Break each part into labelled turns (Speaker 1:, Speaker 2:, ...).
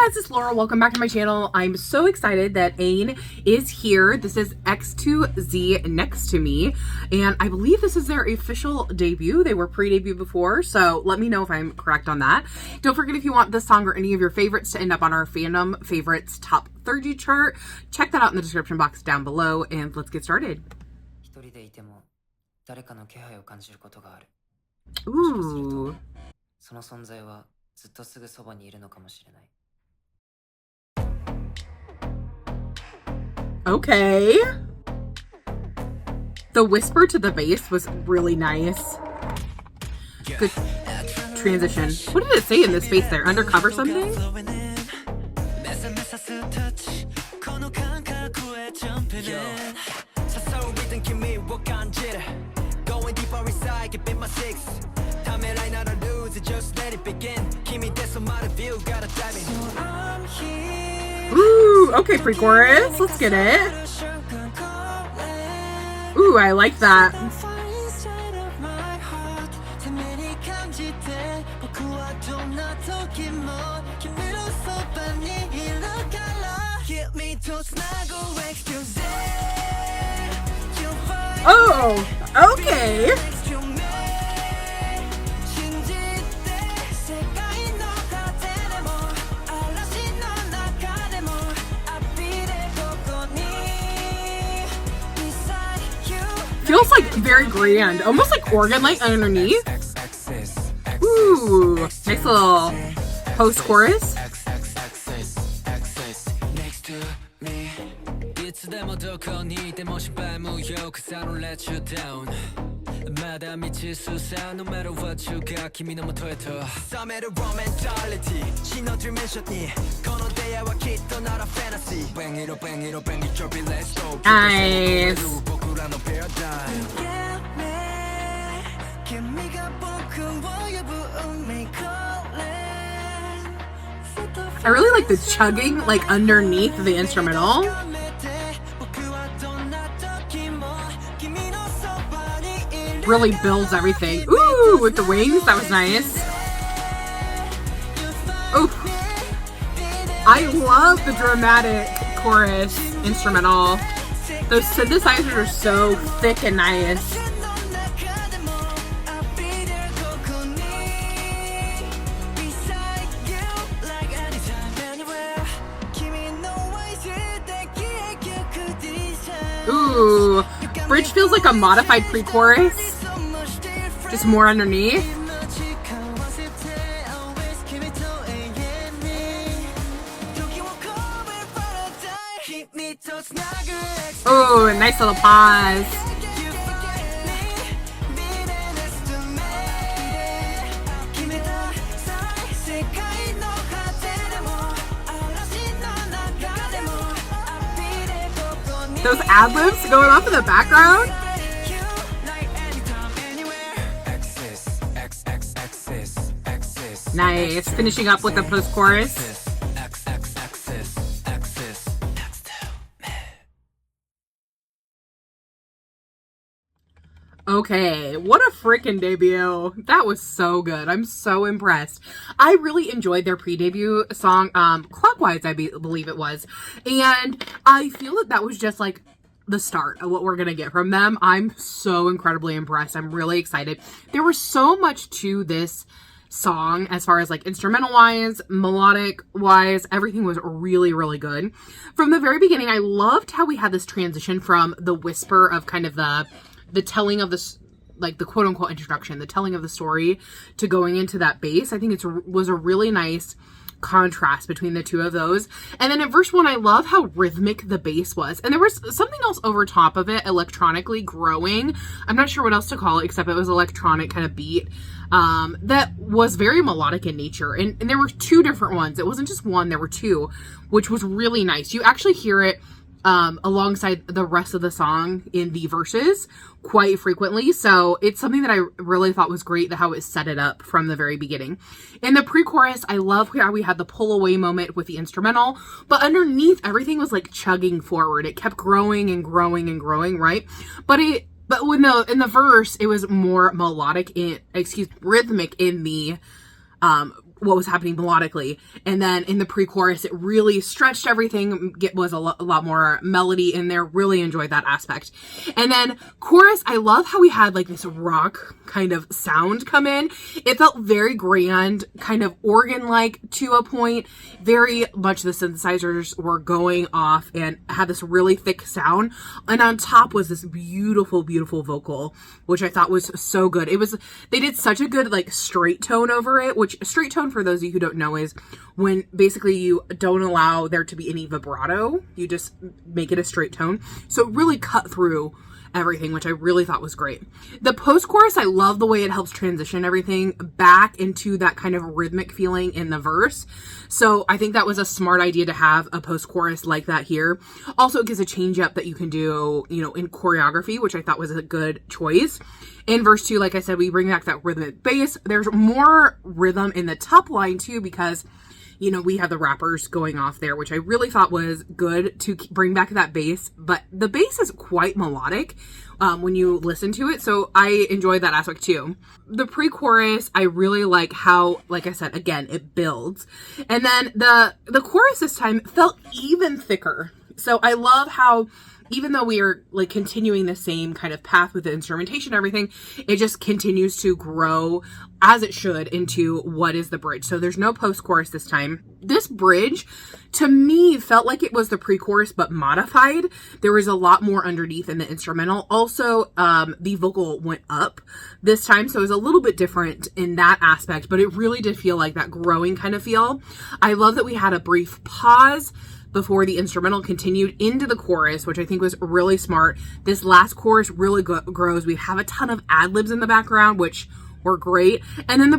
Speaker 1: guys, it's Laura. Welcome back to my channel. I'm so excited that AEN is here. This is X2Z next to me, and I believe this is their official debut. They were pre-debut before, so let me know if I'm correct on that. Don't forget, if you want this song or any of your favorites to end up on our Fandom Favorites Top 30 chart, check that out in the description box down below, and let's get started. Ooh. Okay. The whisper to the bass was really nice. Good transition. What did it say in the space there? Undercover something? Ooh, okay, pre-chorus. Let's get it. Ooh, I like that. Oh, okay. Feels like very grand, almost like organ-like underneath. Ooh, nice little post-chorus. Nice. I really like the chugging like underneath the instrumental. Really builds everything. Ooh, with the wings, that was nice. Ooh. I love the dramatic chorus instrumental. Those synthesizers are so thick and nice. Ooh, bridge feels like a modified pre-chorus, just more underneath. Oh, a nice little pause. Those ad-libs going off in the background. Nice. Finishing up with the post-chorus. Okay, what a freaking debut. That was so good. I'm so impressed. I really enjoyed their pre-debut song, Clockwise, I believe it was. And I feel that was just like the start of what we're gonna get from them. I'm so incredibly impressed. I'm really excited. There was so much to this song as far as like instrumental wise, melodic wise, everything was really, really good. From the very beginning, I loved how we had this transition from the whisper of kind of the telling of this, like the quote unquote introduction, the telling of the story, to going into that bass. I think was a really nice contrast between the two of those. And then at verse 1, I love how rhythmic the bass was. And there was something else over top of it, electronically growing. I'm not sure what else to call it, except it was electronic kind of beat that was very melodic in nature. And there were two different ones. It wasn't just one, there were two, which was really nice. You actually hear it alongside the rest of the song in the verses quite frequently. So it's something that I really thought was great, how it set it up from the very beginning. In the pre-chorus, I love how we had the pull away moment with the instrumental, but underneath everything was like chugging forward. It kept growing and growing and growing, right? But when in the verse, it was more melodic rhythmic in the what was happening melodically. And then in the pre-chorus, it really stretched everything. Was a lot more melody in there. Really enjoyed that aspect. And then chorus, I love how we had like this rock kind of sound come in. It felt very grand, kind of organ-like to a point. Very much the synthesizers were going off and had this really thick sound. And on top was this beautiful, beautiful vocal, which I thought was so good. They did such a good like straight tone over it, which straight tone, for those of you who don't know, is when basically you don't allow there to be any vibrato. You just make it a straight tone. So it really cut through everything, which I really thought was great. The post-chorus, I love the way it helps transition everything back into that kind of rhythmic feeling in the verse. So I think that was a smart idea to have a post-chorus like that here. Also, it gives a change up that you can do, you know, in choreography, which I thought was a good choice. In verse 2, like I said, we bring back that rhythmic bass. There's more rhythm in the top line too, because you know, we have the rappers going off there, which I really thought was good to bring back that bass. But the bass is quite melodic when you listen to it. So I enjoyed that aspect too. The pre-chorus, I really like how, like I said, again, it builds. And then the chorus this time felt even thicker. So I love how, even though we are like continuing the same kind of path with the instrumentation and everything, it just continues to grow as it should into what is the bridge. So there's no post-chorus this time. This bridge, to me, felt like it was the pre-chorus but modified. There was a lot more underneath in the instrumental. Also, the vocal went up this time, so it was a little bit different in that aspect, but it really did feel like that growing kind of feel. I love that we had a brief pause before the instrumental continued into the chorus, which I think was really smart. This last chorus really grows. We have a ton of ad-libs in the background, which were great. And then the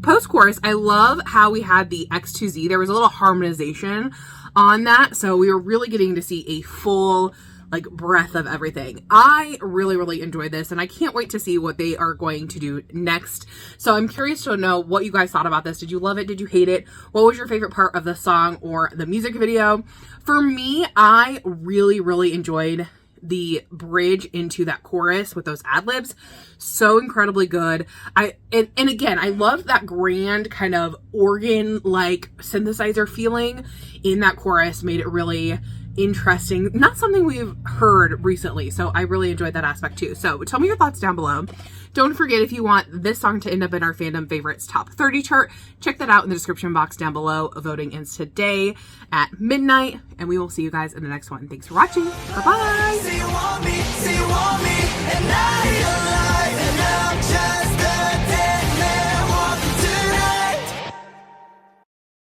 Speaker 1: post-chorus, I love how we had the X to Z. There was a little harmonization on that, so we were really getting to see a full like breadth of everything. I really, really enjoyed this, and I can't wait to see what they are going to do next. So I'm curious to know what you guys thought about this. Did you love it? Did you hate it? What was your favorite part of the song or the music video? For me, I really, really enjoyed the bridge into that chorus with those ad-libs. So incredibly good. And again, I love that grand kind of organ like synthesizer feeling in that chorus. Made it really interesting. Not something we've heard recently, so I really enjoyed that aspect too. So tell me your thoughts down below. Don't forget, if you want this song to end up in our Fandom Favorites Top 30 chart, check that out in the description box down below. Voting ends today at midnight, and we will see you guys in the next one. Thanks for watching. Bye-bye.